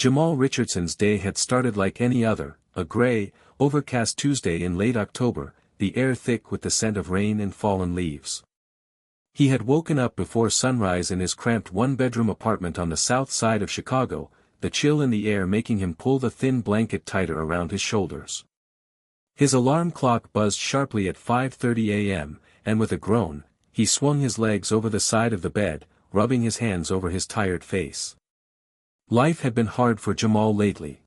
Jamal Richardson's day had started like any other, a gray, overcast Tuesday in late October, the air thick with the scent of rain and fallen leaves. He had woken up before sunrise in his cramped one-bedroom apartment on the south side of Chicago, the chill in the air making him pull the thin blanket tighter around his shoulders. His alarm clock buzzed sharply at 5:30 a.m., and with a groan, he swung his legs over the side of the bed, rubbing his hands over his tired face. Life had been hard for Jamal lately.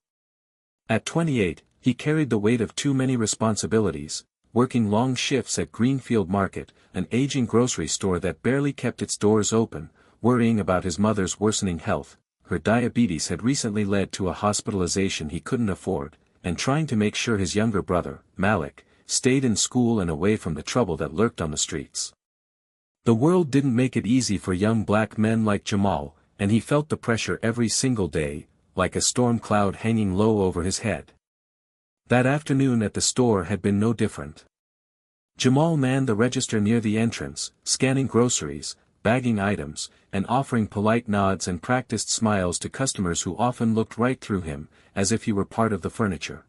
At 28, he carried the weight of too many responsibilities, working long shifts at Greenfield Market, an aging grocery store that barely kept its doors open, worrying about his mother's worsening health. Her diabetes had recently led to a hospitalization he couldn't afford, and trying to make sure his younger brother, Malik, stayed in school and away from the trouble that lurked on the streets. The world didn't make it easy for young black men like Jamal, and he felt the pressure every single day, like a storm cloud hanging low over his head. That afternoon at the store had been no different. Jamal manned the register near the entrance, scanning groceries, bagging items, and offering polite nods and practiced smiles to customers who often looked right through him, as if he were part of the furniture.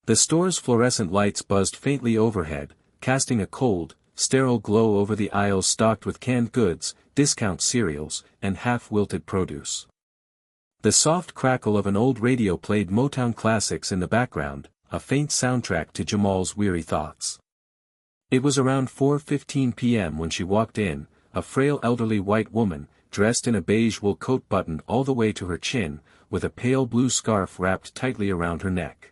The store's fluorescent lights buzzed faintly overhead, casting a cold, sterile glow over the aisles stocked with canned goods, discount cereals, and half-wilted produce. The soft crackle of an old radio played Motown classics in the background, a faint soundtrack to Jamal's weary thoughts. It was around 4:15 p.m. when she walked in, a frail elderly white woman, dressed in a beige wool coat buttoned all the way to her chin, with a pale blue scarf wrapped tightly around her neck.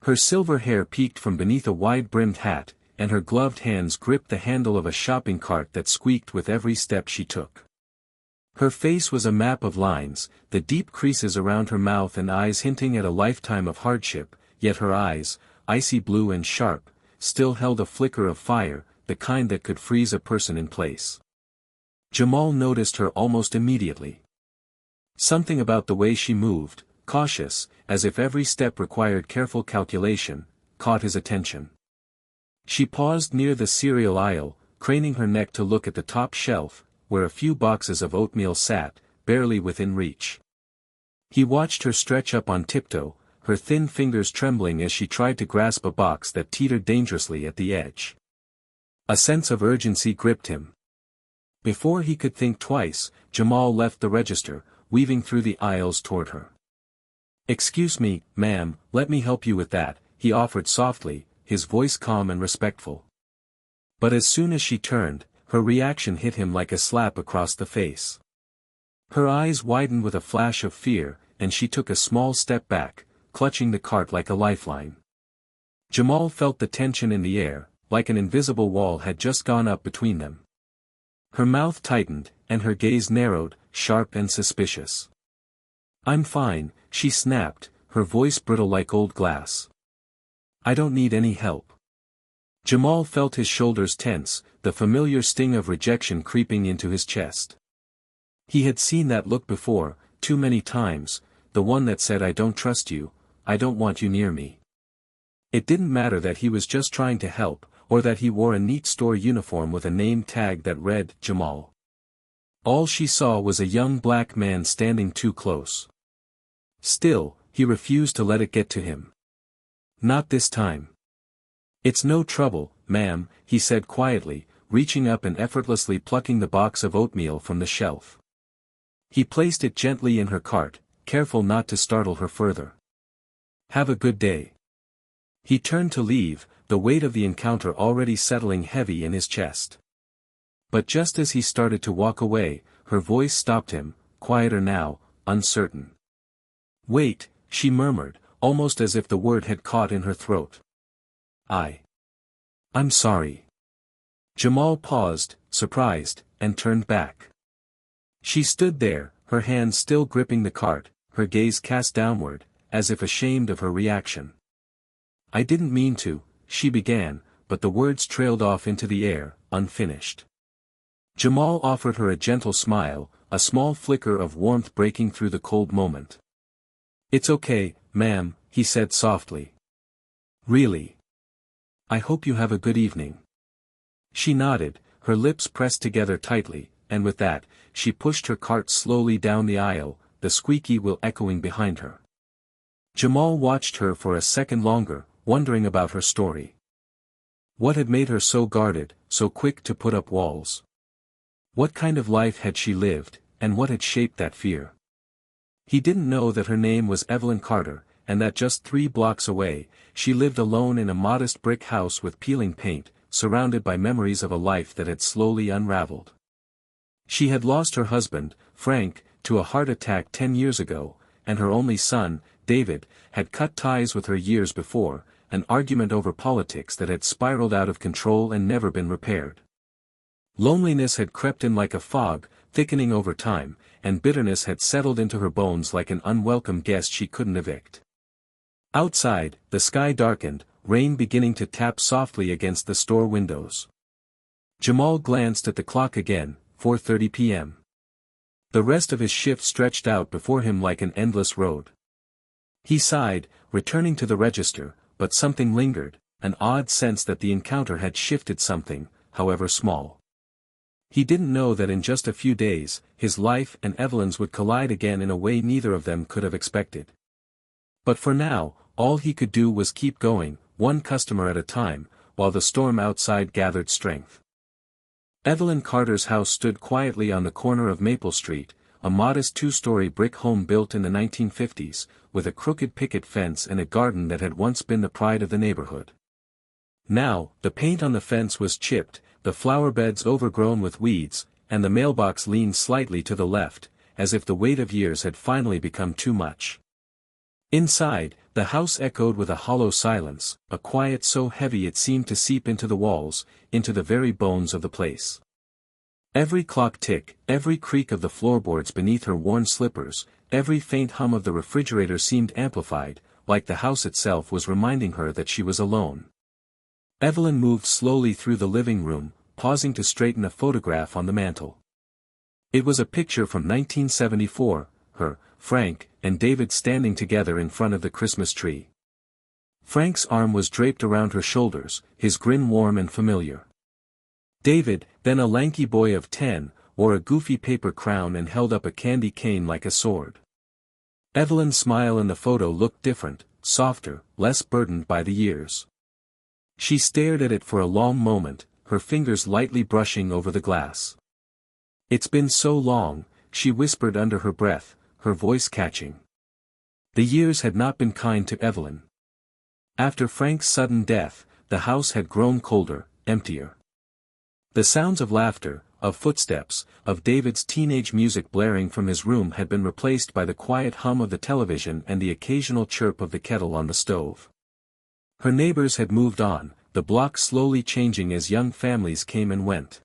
Her silver hair peeked from beneath a wide-brimmed hat, and her gloved hands gripped the handle of a shopping cart that squeaked with every step she took. Her face was a map of lines, the deep creases around her mouth and eyes hinting at a lifetime of hardship, yet her eyes, icy blue and sharp, still held a flicker of fire, the kind that could freeze a person in place. Jamal noticed her almost immediately. Something about the way she moved, cautious, as if every step required careful calculation, caught his attention. She paused near the cereal aisle, craning her neck to look at the top shelf, where a few boxes of oatmeal sat, barely within reach. He watched her stretch up on tiptoe, her thin fingers trembling as she tried to grasp a box that teetered dangerously at the edge. A sense of urgency gripped him. Before he could think twice, Jamal left the register, weaving through the aisles toward her. "Excuse me, ma'am, let me help you with that," he offered softly, his voice calm and respectful. But as soon as she turned, her reaction hit him like a slap across the face. Her eyes widened with a flash of fear, and she took a small step back, clutching the cart like a lifeline. Jamal felt the tension in the air, like an invisible wall had just gone up between them. Her mouth tightened, and her gaze narrowed, sharp and suspicious. "I'm fine," she snapped, her voice brittle like old glass. "I don't need any help." Jamal felt his shoulders tense, the familiar sting of rejection creeping into his chest. He had seen that look before, too many times, the one that said "I don't trust you, I don't want you near me." It didn't matter that he was just trying to help, or that he wore a neat store uniform with a name tag that read, Jamal. All she saw was a young black man standing too close. Still, he refused to let it get to him. Not this time. "It's no trouble, ma'am," he said quietly, reaching up and effortlessly plucking the box of oatmeal from the shelf. He placed it gently in her cart, careful not to startle her further. "Have a good day." He turned to leave, the weight of the encounter already settling heavy in his chest. But just as he started to walk away, her voice stopped him, quieter now, uncertain. "Wait," she murmured, almost as if the word had caught in her throat. I'm sorry." Jamal paused, surprised, and turned back. She stood there, her hands still gripping the cart, her gaze cast downward, as if ashamed of her reaction. "I didn't mean to," she began, but the words trailed off into the air, unfinished. Jamal offered her a gentle smile, a small flicker of warmth breaking through the cold moment. "It's okay, ma'am," he said softly. "Really? I hope you have a good evening." She nodded, her lips pressed together tightly, and with that, she pushed her cart slowly down the aisle, the squeaky wheel echoing behind her. Jamal watched her for a second longer, wondering about her story. What had made her so guarded, so quick to put up walls? What kind of life had she lived, and what had shaped that fear? He didn't know that her name was Evelyn Carter, and that just 3 blocks away, she lived alone in a modest brick house with peeling paint, surrounded by memories of a life that had slowly unraveled. She had lost her husband, Frank, to a heart attack 10 years ago, and her only son, David, had cut ties with her years before, an argument over politics that had spiraled out of control and never been repaired. Loneliness had crept in like a fog, thickening over time, and bitterness had settled into her bones like an unwelcome guest she couldn't evict. Outside, the sky darkened, rain beginning to tap softly against the store windows. Jamal glanced at the clock again, 4:30 p.m. The rest of his shift stretched out before him like an endless road. He sighed, returning to the register, but something lingered, an odd sense that the encounter had shifted something, however small. He didn't know that in just a few days, his life and Evelyn's would collide again in a way neither of them could have expected. But for now, all he could do was keep going, one customer at a time, while the storm outside gathered strength. Evelyn Carter's house stood quietly on the corner of Maple Street, a modest 2-story brick home built in the 1950s, with a crooked picket fence and a garden that had once been the pride of the neighborhood. Now, the paint on the fence was chipped, the flower beds overgrown with weeds, and the mailbox leaned slightly to the left, as if the weight of years had finally become too much. Inside, the house echoed with a hollow silence, a quiet so heavy it seemed to seep into the walls, into the very bones of the place. Every clock tick, every creak of the floorboards beneath her worn slippers, every faint hum of the refrigerator seemed amplified, like the house itself was reminding her that she was alone. Evelyn moved slowly through the living room, pausing to straighten a photograph on the mantel. It was a picture from 1974, her, Frank, and David standing together in front of the Christmas tree. Frank's arm was draped around her shoulders, his grin warm and familiar. David, then a lanky boy of 10, wore a goofy paper crown and held up a candy cane like a sword. Evelyn's smile in the photo looked different, softer, less burdened by the years. She stared at it for a long moment, her fingers lightly brushing over the glass. "It's been so long," she whispered under her breath, her voice catching. The years had not been kind to Evelyn. After Frank's sudden death, the house had grown colder, emptier. The sounds of laughter, of footsteps, of David's teenage music blaring from his room had been replaced by the quiet hum of the television and the occasional chirp of the kettle on the stove. Her neighbors had moved on, the block slowly changing as young families came and went.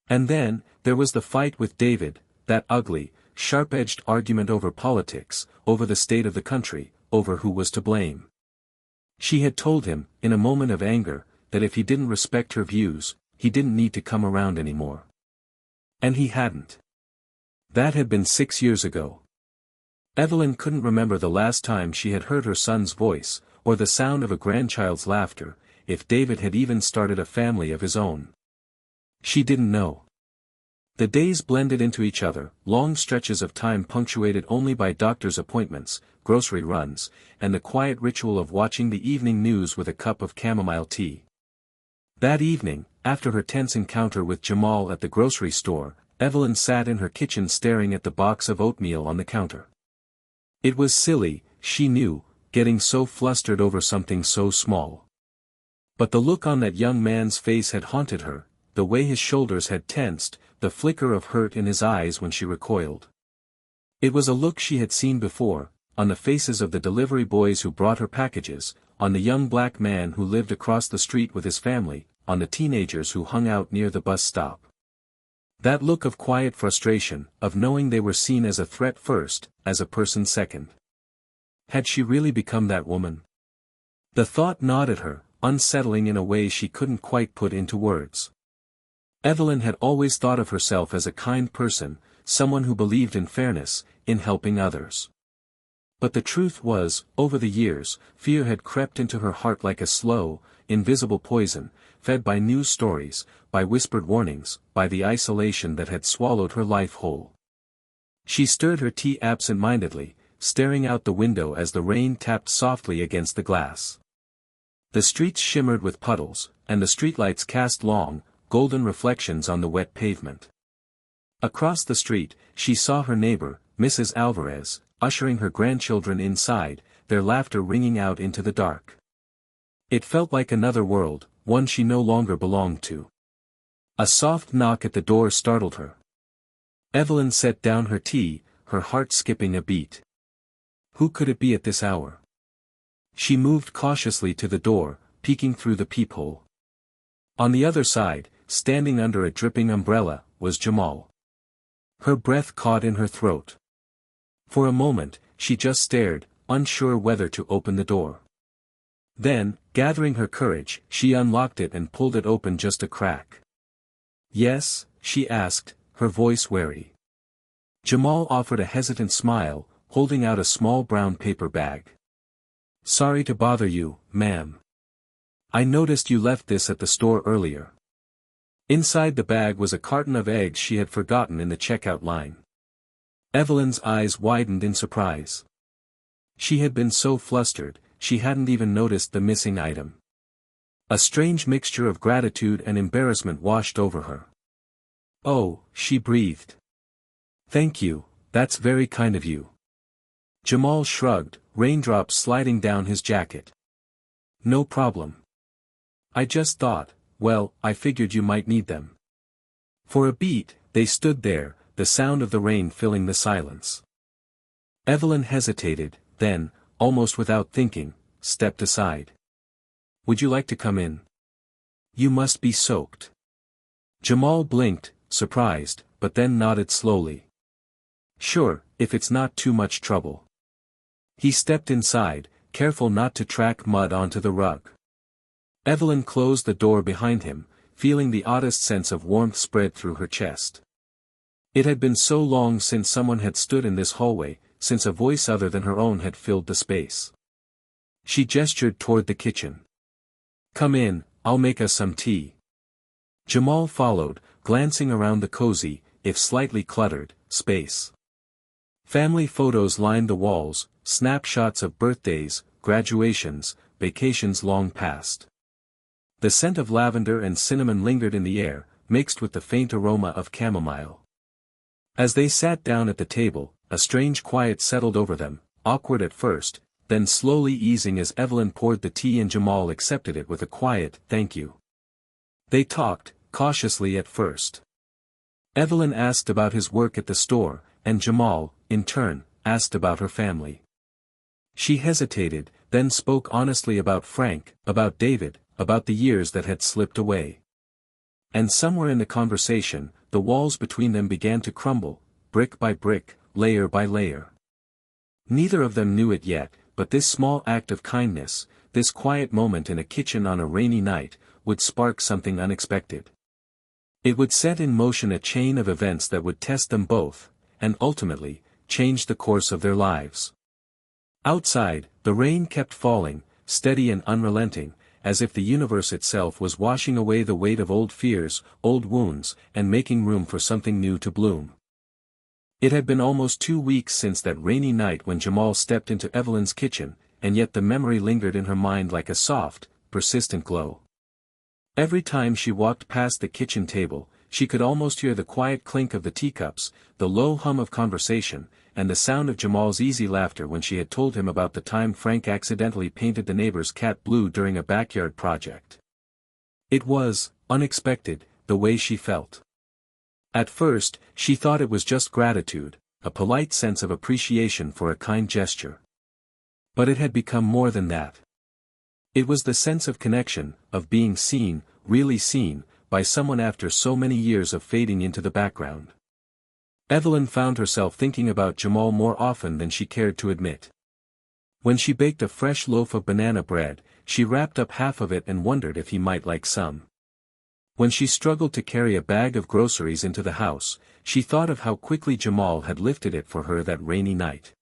And then, there was the fight with David, that ugly, sharp-edged argument over politics, over the state of the country, over who was to blame. She had told him, in a moment of anger, that if he didn't respect her views, he didn't need to come around anymore. And he hadn't. That had been 6 years ago. Evelyn couldn't remember the last time she had heard her son's voice, or the sound of a grandchild's laughter, if David had even started a family of his own. She didn't know. The days blended into each other, long stretches of time punctuated only by doctor's appointments, grocery runs, and the quiet ritual of watching the evening news with a cup of chamomile tea. That evening, after her tense encounter with Jamal at the grocery store, Evelyn sat in her kitchen staring at the box of oatmeal on the counter. It was silly, she knew, getting so flustered over something so small. But the look on that young man's face had haunted her, the way his shoulders had tensed, the flicker of hurt in his eyes when she recoiled. It was a look she had seen before, on the faces of the delivery boys who brought her packages, on the young black man who lived across the street with his family, on the teenagers who hung out near the bus stop. That look of quiet frustration, of knowing they were seen as a threat first, as a person second. Had she really become that woman? The thought gnawed at her, unsettling in a way she couldn't quite put into words. Evelyn had always thought of herself as a kind person, someone who believed in fairness, in helping others. But the truth was, over the years, fear had crept into her heart like a slow, invisible poison, fed by news stories, by whispered warnings, by the isolation that had swallowed her life whole. She stirred her tea absent-mindedly, staring out the window as the rain tapped softly against the glass. The streets shimmered with puddles, and the streetlights cast long, golden reflections on the wet pavement. Across the street, she saw her neighbor, Mrs. Alvarez, ushering her grandchildren inside, their laughter ringing out into the dark. It felt like another world, one she no longer belonged to. A soft knock at the door startled her. Evelyn set down her tea, her heart skipping a beat. Who could it be at this hour? She moved cautiously to the door, peeking through the peephole. On the other side, standing under a dripping umbrella, was Jamal. Her breath caught in her throat. For a moment, she just stared, unsure whether to open the door. Then, gathering her courage, she unlocked it and pulled it open just a crack. "Yes?" she asked, her voice wary. Jamal offered a hesitant smile, holding out a small brown paper bag. "Sorry to bother you, ma'am. I noticed you left this at the store earlier." Inside the bag was a carton of eggs she had forgotten in the checkout line. Evelyn's eyes widened in surprise. She had been so flustered, she hadn't even noticed the missing item. A strange mixture of gratitude and embarrassment washed over her. "Oh," she breathed. "Thank you, that's very kind of you." Jamal shrugged, raindrops sliding down his jacket. "No problem. I just thought, well, I figured you might need them." For a beat, they stood there, the sound of the rain filling the silence. Evelyn hesitated, then, almost without thinking, stepped aside. "Would you like to come in? You must be soaked." Jamal blinked, surprised, but then nodded slowly. "Sure, if it's not too much trouble." He stepped inside, careful not to track mud onto the rug. Evelyn closed the door behind him, feeling the oddest sense of warmth spread through her chest. It had been so long since someone had stood in this hallway, since a voice other than her own had filled the space. She gestured toward the kitchen. "Come in, I'll make us some tea." Jamal followed, glancing around the cozy, if slightly cluttered, space. Family photos lined the walls, snapshots of birthdays, graduations, vacations long past. The scent of lavender and cinnamon lingered in the air, mixed with the faint aroma of chamomile. As they sat down at the table, a strange quiet settled over them, awkward at first, then slowly easing as Evelyn poured the tea and Jamal accepted it with a quiet, "Thank you." They talked, cautiously at first. Evelyn asked about his work at the store, and Jamal, in turn, asked about her family. She hesitated, then spoke honestly about Frank, about David, about the years that had slipped away. And somewhere in the conversation, the walls between them began to crumble, brick by brick, layer by layer. Neither of them knew it yet, but this small act of kindness, this quiet moment in a kitchen on a rainy night, would spark something unexpected. It would set in motion a chain of events that would test them both, and ultimately, change the course of their lives. Outside, the rain kept falling, steady and unrelenting, as if the universe itself was washing away the weight of old fears, old wounds, and making room for something new to bloom. It had been almost 2 weeks since that rainy night when Jamal stepped into Evelyn's kitchen, and yet the memory lingered in her mind like a soft, persistent glow. Every time she walked past the kitchen table, she could almost hear the quiet clink of the teacups, the low hum of conversation, and the sound of Jamal's easy laughter when she had told him about the time Frank accidentally painted the neighbor's cat blue during a backyard project. It was, unexpected, the way she felt. At first, she thought it was just gratitude, a polite sense of appreciation for a kind gesture. But it had become more than that. It was the sense of connection, of being seen, really seen, by someone after so many years of fading into the background. Evelyn found herself thinking about Jamal more often than she cared to admit. When she baked a fresh loaf of banana bread, she wrapped up half of it and wondered if he might like some. When she struggled to carry a bag of groceries into the house, she thought of how quickly Jamal had lifted it for her that rainy night.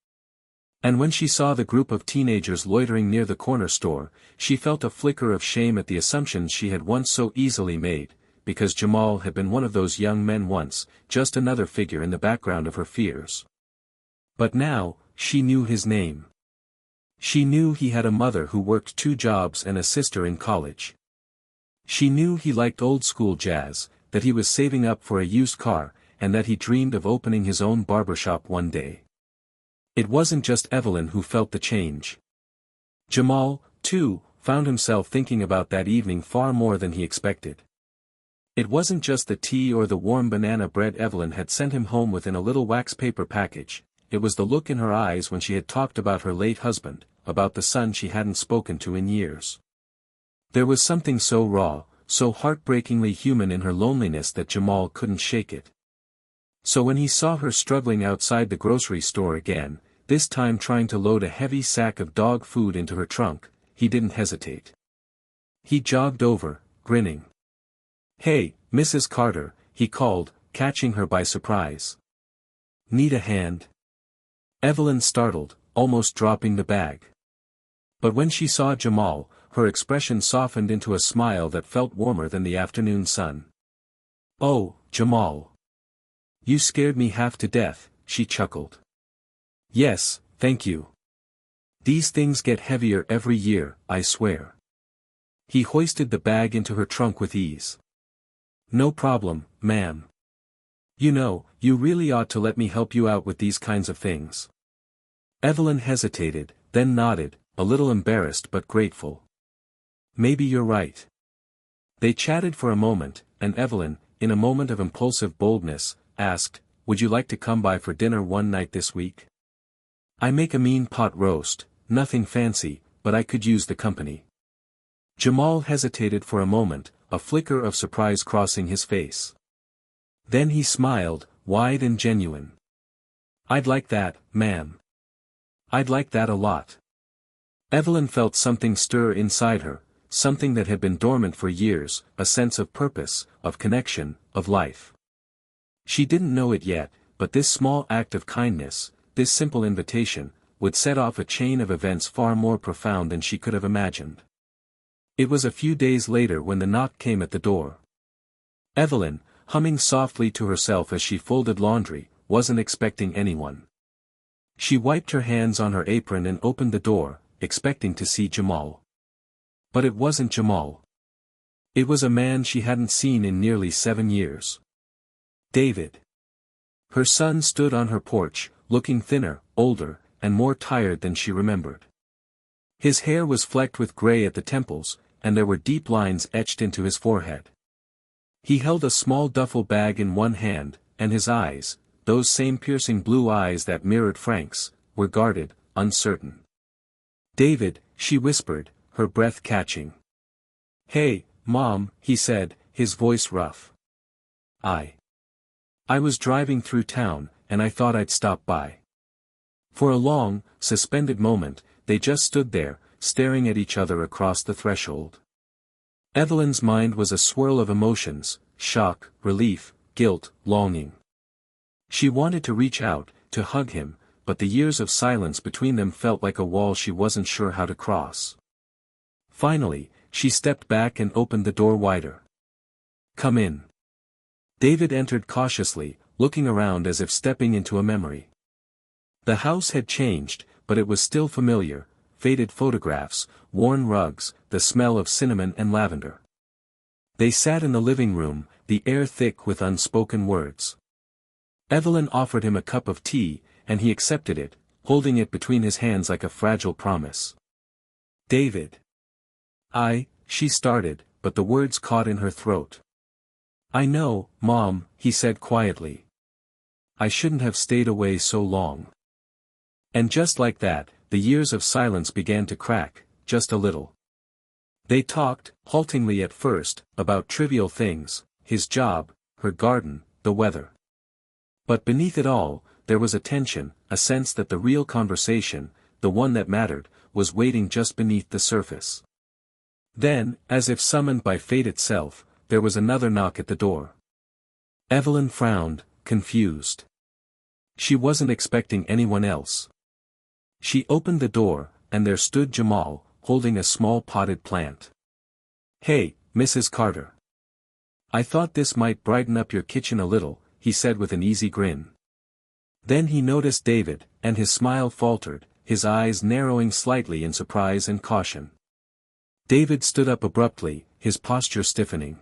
And when she saw the group of teenagers loitering near the corner store, she felt a flicker of shame at the assumptions she had once so easily made, because Jamal had been one of those young men once, just another figure in the background of her fears. But now, she knew his name. She knew he had a mother who worked 2 jobs and a sister in college. She knew he liked old-school jazz, that he was saving up for a used car, and that he dreamed of opening his own barbershop one day. It wasn't just Evelyn who felt the change. Jamal, too, found himself thinking about that evening far more than he expected. It wasn't just the tea or the warm banana bread Evelyn had sent him home with in a little wax paper package, it was the look in her eyes when she had talked about her late husband, about the son she hadn't spoken to in years. There was something so raw, so heartbreakingly human in her loneliness that Jamal couldn't shake it. So when he saw her struggling outside the grocery store again, this time trying to load a heavy sack of dog food into her trunk, he didn't hesitate. He jogged over, grinning. "Hey, Mrs. Carter," he called, catching her by surprise. "Need a hand?" Evelyn startled, almost dropping the bag. But when she saw Jamal, her expression softened into a smile that felt warmer than the afternoon sun. "Oh, Jamal. You scared me half to death," she chuckled. "Yes, thank you. These things get heavier every year, I swear." He hoisted the bag into her trunk with ease. "No problem, ma'am. You know, you really ought to let me help you out with these kinds of things." Evelyn hesitated, then nodded, a little embarrassed but grateful. "Maybe you're right." They chatted for a moment, and Evelyn, in a moment of impulsive boldness, asked, "Would you like to come by for dinner one night this week? I make a mean pot roast, nothing fancy, but I could use the company." Jamal hesitated for a moment, a flicker of surprise crossing his face. Then he smiled, wide and genuine. "I'd like that, ma'am. I'd like that a lot." Evelyn felt something stir inside her, something that had been dormant for years, a sense of purpose, of connection, of life. She didn't know it yet, but this small act of kindness, this simple invitation, would set off a chain of events far more profound than she could have imagined. It was a few days later when the knock came at the door. Evelyn, humming softly to herself as she folded laundry, wasn't expecting anyone. She wiped her hands on her apron and opened the door, expecting to see Jamal. But it wasn't Jamal. It was a man she hadn't seen in nearly 7 years. David. Her son stood on her porch, looking thinner, older, and more tired than she remembered. His hair was flecked with gray at the temples, and there were deep lines etched into his forehead. He held a small duffel bag in one hand, and his eyes, those same piercing blue eyes that mirrored Frank's, were guarded, uncertain. "David," she whispered, her breath catching. "Hey, Mom," he said, his voice rough. I was driving through town, and I thought I'd stop by." For a long, suspended moment, they just stood there, staring at each other across the threshold. Evelyn's mind was a swirl of emotions, shock, relief, guilt, longing. She wanted to reach out, to hug him, but the years of silence between them felt like a wall she wasn't sure how to cross. Finally, she stepped back and opened the door wider. "Come in." David entered cautiously, looking around as if stepping into a memory. The house had changed, but it was still familiar, faded photographs, worn rugs, the smell of cinnamon and lavender. They sat in the living room, the air thick with unspoken words. Evelyn offered him a cup of tea, and he accepted it, holding it between his hands like a fragile promise. "David." She started, but the words caught in her throat. "I know, Mom," he said quietly. "I shouldn't have stayed away so long." And just like that, the years of silence began to crack, just a little. They talked, haltingly at first, about trivial things, his job, her garden, the weather. But beneath it all, there was a tension, a sense that the real conversation, the one that mattered, was waiting just beneath the surface. Then, as if summoned by fate itself, there was another knock at the door. Evelyn frowned, confused. She wasn't expecting anyone else. She opened the door, and there stood Jamal, holding a small potted plant. "Hey, Mrs. Carter. I thought this might brighten up your kitchen a little," he said with an easy grin. Then he noticed David, and his smile faltered, his eyes narrowing slightly in surprise and caution. David stood up abruptly, his posture stiffening.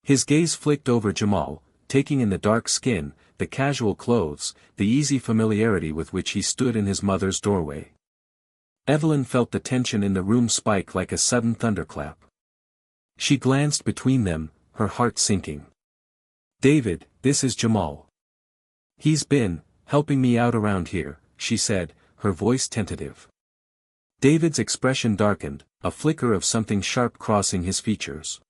His gaze flicked over Jamal, taking in the dark skin, the casual clothes, the easy familiarity with which he stood in his mother's doorway. Evelyn felt the tension in the room spike like a sudden thunderclap. She glanced between them, her heart sinking. "David, this is Jamal. He's been helping me out around here," she said, her voice tentative. David's expression darkened, a flicker of something sharp crossing his features.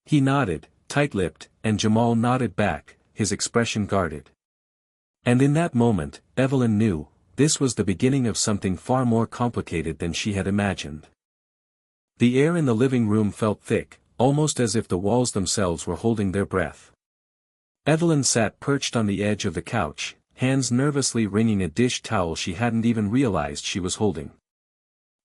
He nodded, tight-lipped, and Jamal nodded back, his expression guarded. And in that moment, Evelyn knew, this was the beginning of something far more complicated than she had imagined. The air in the living room felt thick, almost as if the walls themselves were holding their breath. Evelyn sat perched on the edge of the couch, hands nervously wringing a dish towel she hadn't even realized she was holding.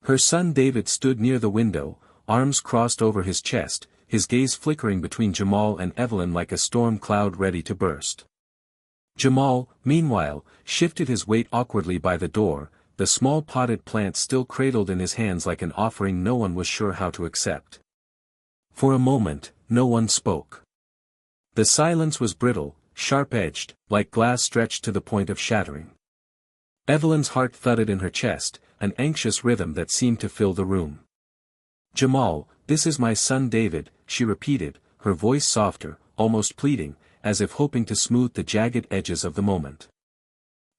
Her son David stood near the window, arms crossed over his chest, his gaze flickering between Jamal and Evelyn like a storm cloud ready to burst. Jamal, meanwhile, shifted his weight awkwardly by the door, the small potted plant still cradled in his hands like an offering no one was sure how to accept. For a moment, no one spoke. The silence was brittle, sharp-edged, like glass stretched to the point of shattering. Evelyn's heart thudded in her chest, an anxious rhythm that seemed to fill the room. "Jamal, this is my son David," she repeated, her voice softer, almost pleading, as if hoping to smooth the jagged edges of the moment.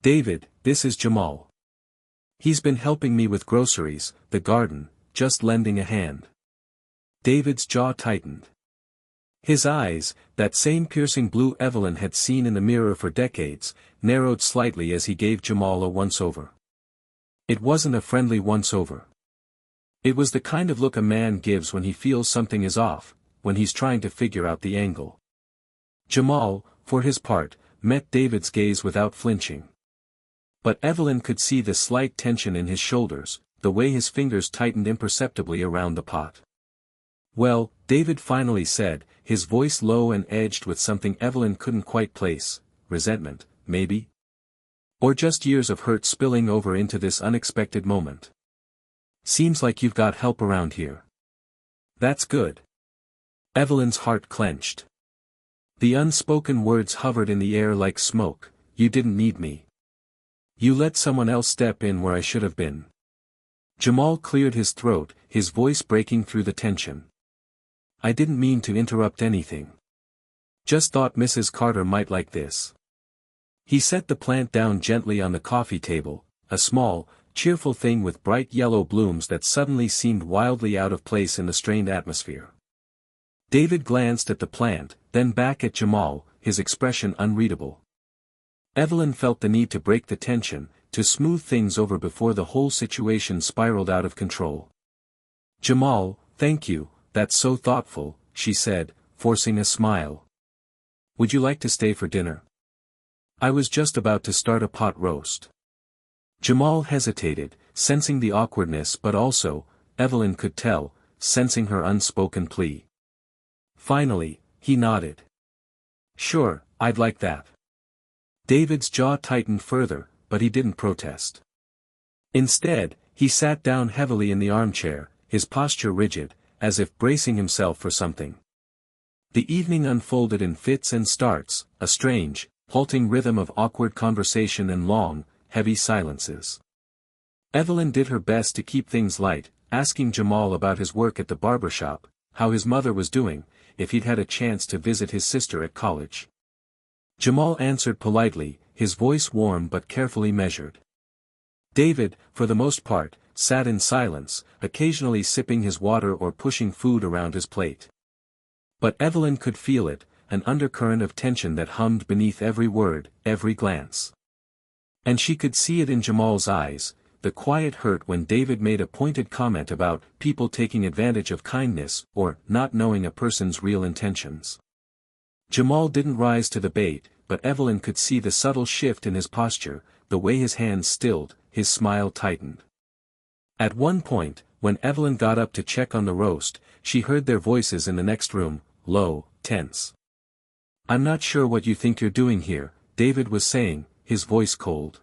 "David, this is Jamal. He's been helping me with groceries, the garden, just lending a hand." David's jaw tightened. His eyes, that same piercing blue Evelyn had seen in the mirror for decades, narrowed slightly as he gave Jamal a once-over. It wasn't a friendly once-over. It was the kind of look a man gives when he feels something is off, when he's trying to figure out the angle. Jamal, for his part, met David's gaze without flinching. But Evelyn could see the slight tension in his shoulders, the way his fingers tightened imperceptibly around the pot. "Well," David finally said, his voice low and edged with something Evelyn couldn't quite place, resentment, maybe? Or just years of hurt spilling over into this unexpected moment. "Seems like you've got help around here. That's good." Evelyn's heart clenched. The unspoken words hovered in the air like smoke. "You didn't need me. You let someone else step in where I should have been." Jamal cleared his throat, his voice breaking through the tension. "I didn't mean to interrupt anything. Just thought Mrs. Carter might like this." He set the plant down gently on the coffee table, a small, cheerful thing with bright yellow blooms that suddenly seemed wildly out of place in the strained atmosphere. David glanced at the plant, then back at Jamal, his expression unreadable. Evelyn felt the need to break the tension, to smooth things over before the whole situation spiraled out of control. "Jamal, thank you, that's so thoughtful," she said, forcing a smile. "Would you like to stay for dinner? I was just about to start a pot roast." Jamal hesitated, sensing the awkwardness but also, Evelyn could tell, sensing her unspoken plea. Finally, he nodded. "Sure, I'd like that." David's jaw tightened further, but he didn't protest. Instead, he sat down heavily in the armchair, his posture rigid, as if bracing himself for something. The evening unfolded in fits and starts, a strange, halting rhythm of awkward conversation and long, heavy silences. Evelyn did her best to keep things light, asking Jamal about his work at the barber shop, how his mother was doing, if he'd had a chance to visit his sister at college. Jamal answered politely, his voice warm but carefully measured. David, for the most part, sat in silence, occasionally sipping his water or pushing food around his plate. But Evelyn could feel it, an undercurrent of tension that hummed beneath every word, every glance. And she could see it in Jamal's eyes, the quiet hurt when David made a pointed comment about people taking advantage of kindness or not knowing a person's real intentions. Jamal didn't rise to the bait, but Evelyn could see the subtle shift in his posture, the way his hands stilled, his smile tightened. At one point, when Evelyn got up to check on the roast, she heard their voices in the next room, low, tense. "I'm not sure what you think you're doing here," David was saying, his voice cold.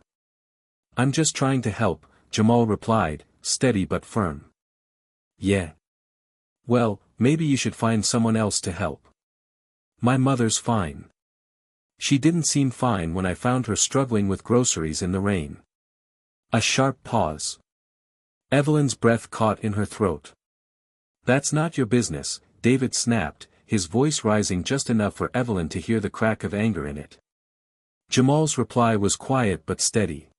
"I'm just trying to help," Jamal replied, steady but firm. "Yeah. Well, maybe you should find someone else to help. My mother's fine. She didn't seem fine when I found her struggling with groceries in the rain." A sharp pause. Evelyn's breath caught in her throat. "That's not your business," David snapped, his voice rising just enough for Evelyn to hear the crack of anger in it. Jamal's reply was quiet but steady.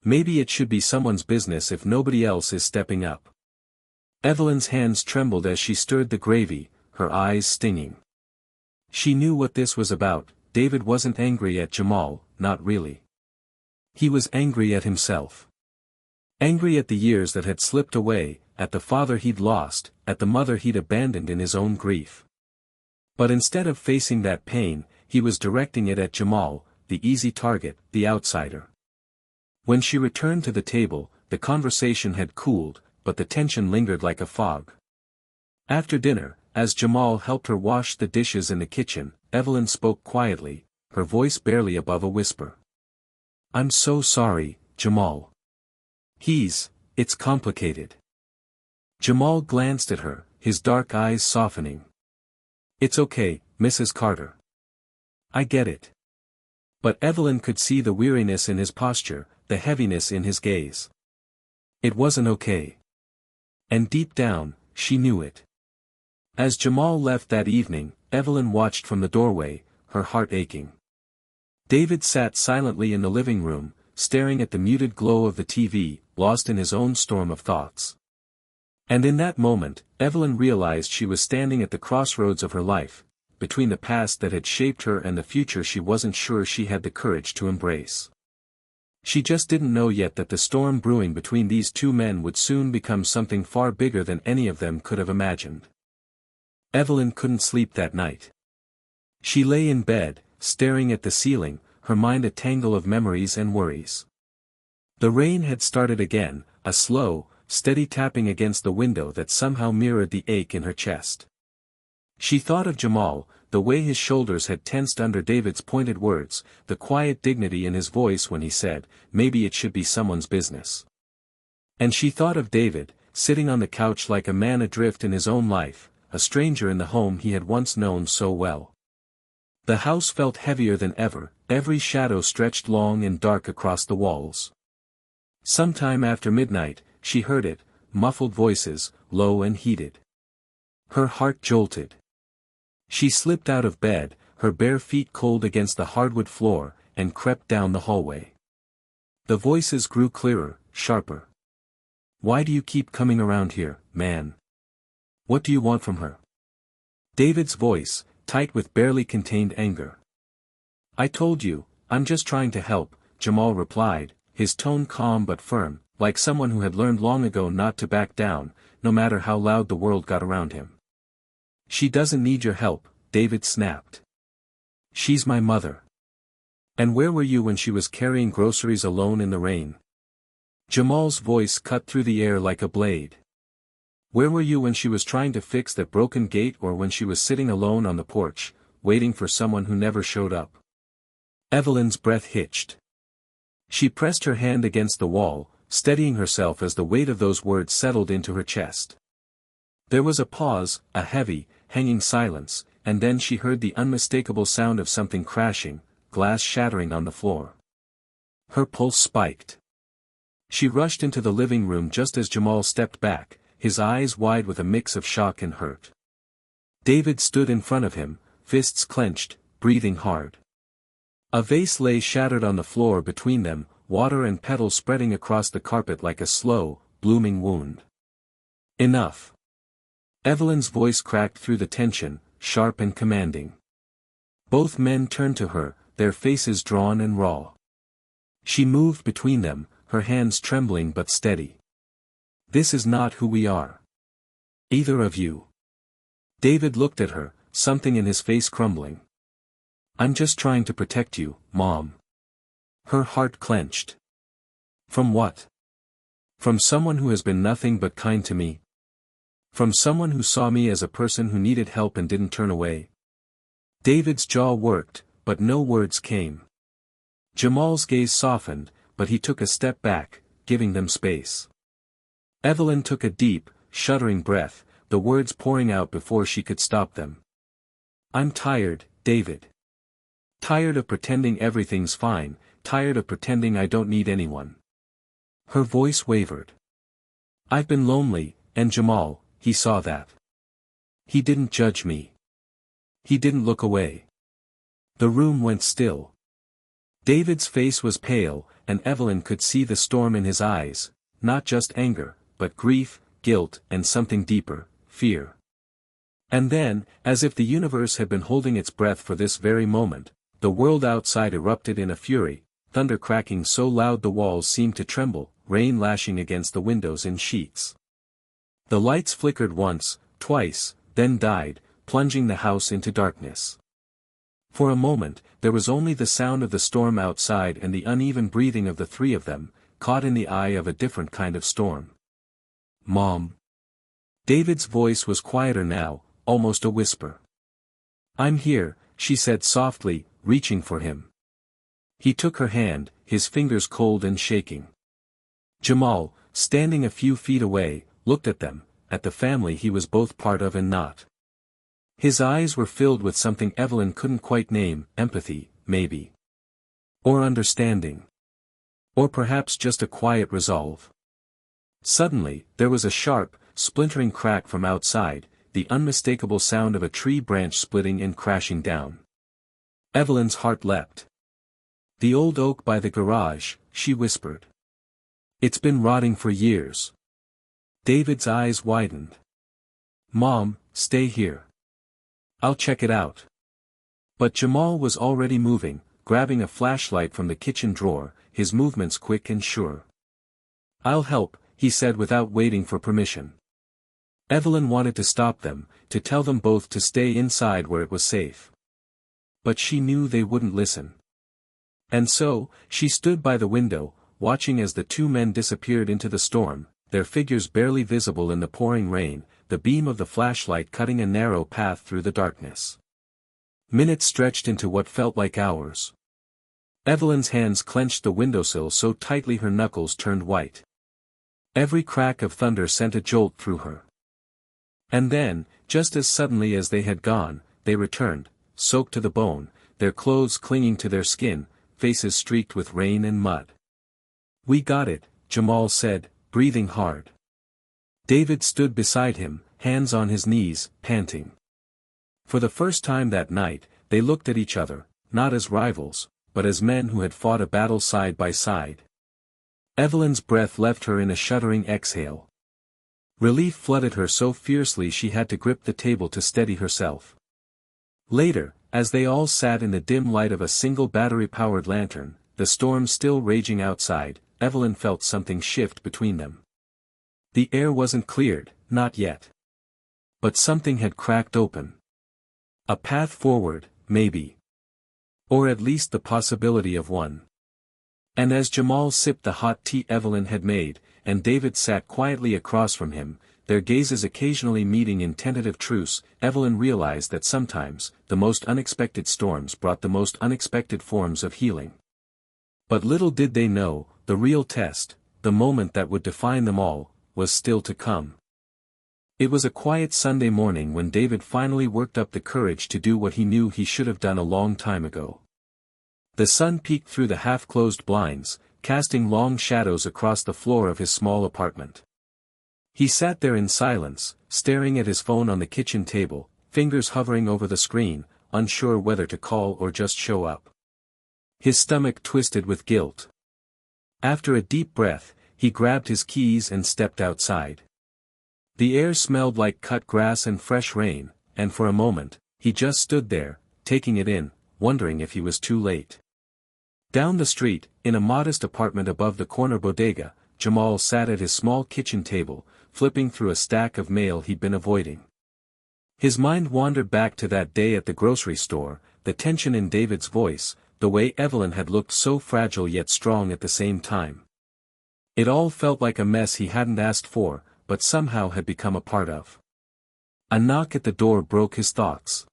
"Maybe it should be someone's business if nobody else is stepping up." Evelyn's hands trembled as she stirred the gravy, her eyes stinging. She knew what this was about. David wasn't angry at Jamal, not really. He was angry at himself. Angry at the years that had slipped away, at the father he'd lost, at the mother he'd abandoned in his own grief. But instead of facing that pain, he was directing it at Jamal, the easy target, the outsider. When she returned to the table, the conversation had cooled, but the tension lingered like a fog. After dinner, as Jamal helped her wash the dishes in the kitchen, Evelyn spoke quietly, her voice barely above a whisper. "I'm so sorry, Jamal. It's complicated." Jamal glanced at her, his dark eyes softening. "It's okay, Mrs. Carter. I get it." But Evelyn could see the weariness in his posture, the heaviness in his gaze. It wasn't okay. And deep down, she knew it. As Jamal left that evening, Evelyn watched from the doorway, her heart aching. David sat silently in the living room, staring at the muted glow of the TV, lost in his own storm of thoughts. And in that moment, Evelyn realized she was standing at the crossroads of her life, between the past that had shaped her and the future she wasn't sure she had the courage to embrace. She just didn't know yet that the storm brewing between these two men would soon become something far bigger than any of them could have imagined. Evelyn couldn't sleep that night. She lay in bed, staring at the ceiling, her mind a tangle of memories and worries. The rain had started again, a slow, steady tapping against the window that somehow mirrored the ache in her chest. She thought of Jamal, the way his shoulders had tensed under David's pointed words, the quiet dignity in his voice when he said, "Maybe it should be someone's business." And she thought of David, sitting on the couch like a man adrift in his own life, a stranger in the home he had once known so well. The house felt heavier than ever, every shadow stretched long and dark across the walls. Sometime after midnight, she heard it, muffled voices, low and heated. Her heart jolted. She slipped out of bed, her bare feet cold against the hardwood floor, and crept down the hallway. The voices grew clearer, sharper. "Why do you keep coming around here, man? What do you want from her?" David's voice, tight with barely contained anger. "I told you, I'm just trying to help," Jamal replied, his tone calm but firm, like someone who had learned long ago not to back down, no matter how loud the world got around him. "She doesn't need your help," David snapped. "She's my mother. And where were you when she was carrying groceries alone in the rain?" Jamal's voice cut through the air like a blade. "Where were you when she was trying to fix that broken gate or when she was sitting alone on the porch, waiting for someone who never showed up?" Evelyn's breath hitched. She pressed her hand against the wall, steadying herself as the weight of those words settled into her chest. There was a pause, a heavy, hanging silence, and then she heard the unmistakable sound of something crashing, glass shattering on the floor. Her pulse spiked. She rushed into the living room just as Jamal stepped back, his eyes wide with a mix of shock and hurt. David stood in front of him, fists clenched, breathing hard. A vase lay shattered on the floor between them, water and petals spreading across the carpet like a slow, blooming wound. "Enough." Evelyn's voice cracked through the tension, sharp and commanding. Both men turned to her, their faces drawn and raw. She moved between them, her hands trembling but steady. "This is not who we are. Either of you." David looked at her, something in his face crumbling. "I'm just trying to protect you, Mom." Her heart clenched. "From what? From someone who has been nothing but kind to me? From someone who saw me as a person who needed help and didn't turn away?" David's jaw worked, but no words came. Jamal's gaze softened, but he took a step back, giving them space. Evelyn took a deep, shuddering breath, the words pouring out before she could stop them. "I'm tired, David. Tired of pretending everything's fine, tired of pretending I don't need anyone." Her voice wavered. "I've been lonely, and Jamal, he saw that. He didn't judge me. He didn't look away." The room went still. David's face was pale, and Evelyn could see the storm in his eyes, not just anger, but grief, guilt, and something deeper, fear. And then, as if the universe had been holding its breath for this very moment, the world outside erupted in a fury, thunder cracking so loud the walls seemed to tremble, rain lashing against the windows in sheets. The lights flickered once, twice, then died, plunging the house into darkness. For a moment, there was only the sound of the storm outside and the uneven breathing of the three of them, caught in the eye of a different kind of storm. "Mom." David's voice was quieter now, almost a whisper. "I'm here," she said softly, reaching for him. He took her hand, his fingers cold and shaking. Jamal, standing a few feet away, looked at them, at the family he was both part of and not. His eyes were filled with something Evelyn couldn't quite name, empathy, maybe. Or understanding. Or perhaps just a quiet resolve. Suddenly, there was a sharp, splintering crack from outside, the unmistakable sound of a tree branch splitting and crashing down. Evelyn's heart leapt. "The old oak by the garage," she whispered. "It's been rotting for years." David's eyes widened. "Mom, stay here. I'll check it out." But Jamal was already moving, grabbing a flashlight from the kitchen drawer, his movements quick and sure. "I'll help," he said without waiting for permission. Evelyn wanted to stop them, to tell them both to stay inside where it was safe. But she knew they wouldn't listen. And so, she stood by the window, watching as the two men disappeared into the storm, their figures barely visible in the pouring rain, the beam of the flashlight cutting a narrow path through the darkness. Minutes stretched into what felt like hours. Evelyn's hands clenched the windowsill so tightly her knuckles turned white. Every crack of thunder sent a jolt through her. And then, just as suddenly as they had gone, they returned, soaked to the bone, their clothes clinging to their skin, faces streaked with rain and mud. "We got it," Jamal said, breathing hard. David stood beside him, hands on his knees, panting. For the first time that night, they looked at each other, not as rivals, but as men who had fought a battle side by side. Evelyn's breath left her in a shuddering exhale. Relief flooded her so fiercely she had to grip the table to steady herself. Later, as they all sat in the dim light of a single battery-powered lantern, the storm still raging outside, Evelyn felt something shift between them. The air wasn't cleared, not yet. But something had cracked open. A path forward, maybe. Or at least the possibility of one. And as Jamal sipped the hot tea Evelyn had made, and David sat quietly across from him, their gazes occasionally meeting in tentative truce, Evelyn realized that sometimes, the most unexpected storms brought the most unexpected forms of healing. But little did they know, the real test, the moment that would define them all, was still to come. It was a quiet Sunday morning when David finally worked up the courage to do what he knew he should have done a long time ago. The sun peeked through the half-closed blinds, casting long shadows across the floor of his small apartment. He sat there in silence, staring at his phone on the kitchen table, fingers hovering over the screen, unsure whether to call or just show up. His stomach twisted with guilt. After a deep breath, he grabbed his keys and stepped outside. The air smelled like cut grass and fresh rain, and for a moment, he just stood there, taking it in, wondering if he was too late. Down the street, in a modest apartment above the corner bodega, Jamal sat at his small kitchen table, flipping through a stack of mail he'd been avoiding. His mind wandered back to that day at the grocery store, the tension in David's voice, the way Evelyn had looked so fragile yet strong at the same time. It all felt like a mess he hadn't asked for, but somehow had become a part of. A knock at the door broke his thoughts.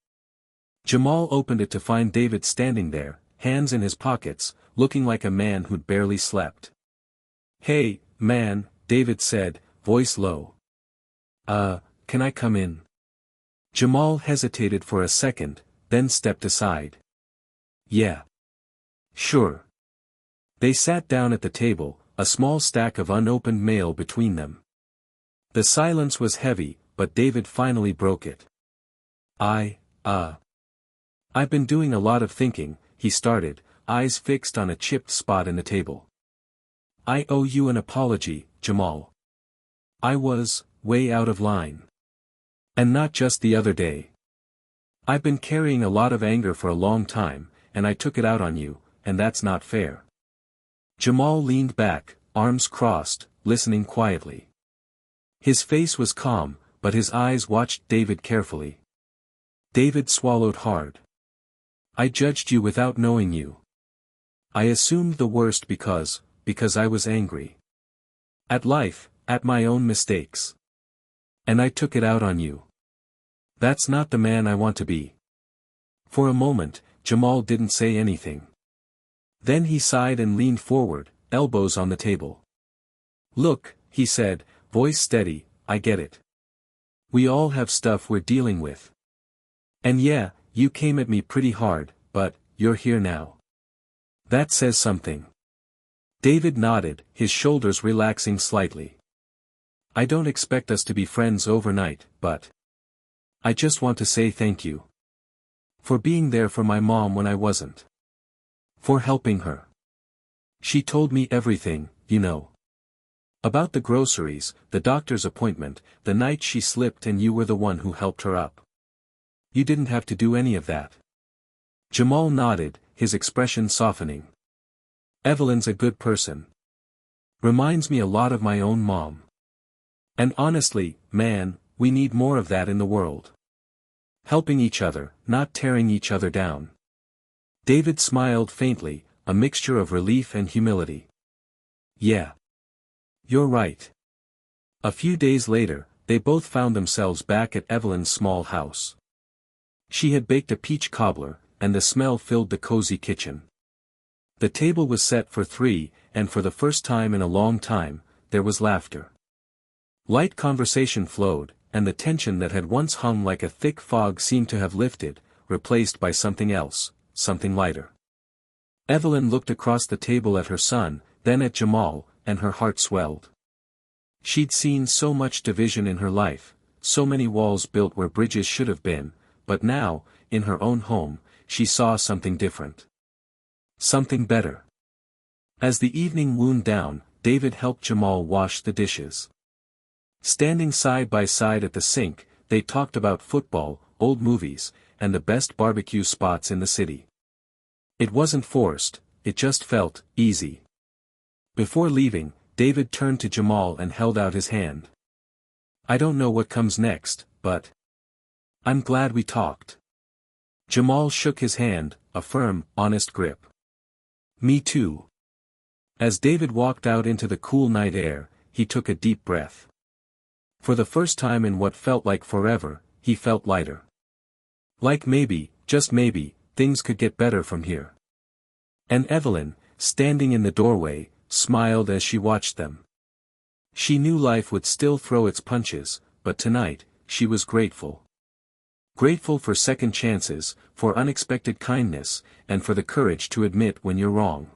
Jamal opened it to find David standing there, hands in his pockets, looking like a man who'd barely slept. "Hey, man," David said, voice low. Can I come in?" Jamal hesitated for a second, then stepped aside. "Yeah. Sure." They sat down at the table, a small stack of unopened mail between them. The silence was heavy, but David finally broke it. I've been doing a lot of thinking," he started, eyes fixed on a chipped spot in the table. "I owe you an apology, Jamal. I was way out of line. And not just the other day. I've been carrying a lot of anger for a long time, and I took it out on you, and that's not fair." Jamal leaned back, arms crossed, listening quietly. His face was calm, but his eyes watched David carefully. David swallowed hard. "I judged you without knowing you. I assumed the worst because I was angry. At life, at my own mistakes. And I took it out on you. That's not the man I want to be." For a moment, Jamal didn't say anything. Then he sighed and leaned forward, elbows on the table. "Look," he said, voice steady, "I get it. We all have stuff we're dealing with. And yeah, you came at me pretty hard, but you're here now. That says something." David nodded, his shoulders relaxing slightly. "I don't expect us to be friends overnight, but I just want to say thank you. For being there for my mom when I wasn't. For helping her. She told me everything, you know. About the groceries, the doctor's appointment, the night she slipped and you were the one who helped her up. You didn't have to do any of that." Jamal nodded, his expression softening. "Evelyn's a good person. Reminds me a lot of my own mom. And honestly, man, we need more of that in the world. Helping each other, not tearing each other down." David smiled faintly, a mixture of relief and humility. "Yeah. You're right." A few days later, they both found themselves back at Evelyn's small house. She had baked a peach cobbler, and the smell filled the cozy kitchen. The table was set for three, and for the first time in a long time, there was laughter. Light conversation flowed, and the tension that had once hung like a thick fog seemed to have lifted, replaced by something else, something lighter. Evelyn looked across the table at her son, then at Jamal, and her heart swelled. She'd seen so much division in her life, so many walls built where bridges should have been, but now, in her own home, she saw something different. Something better. As the evening wound down, David helped Jamal wash the dishes. Standing side by side at the sink, they talked about football, old movies, and the best barbecue spots in the city. It wasn't forced, it just felt easy. Before leaving, David turned to Jamal and held out his hand. "I don't know what comes next, but I'm glad we talked." Jamal shook his hand, a firm, honest grip. "Me too." As David walked out into the cool night air, he took a deep breath. For the first time in what felt like forever, he felt lighter. Like maybe, just maybe, things could get better from here. And Evelyn, standing in the doorway, smiled as she watched them. She knew life would still throw its punches, but tonight, she was grateful. Grateful for second chances, for unexpected kindness, and for the courage to admit when you're wrong.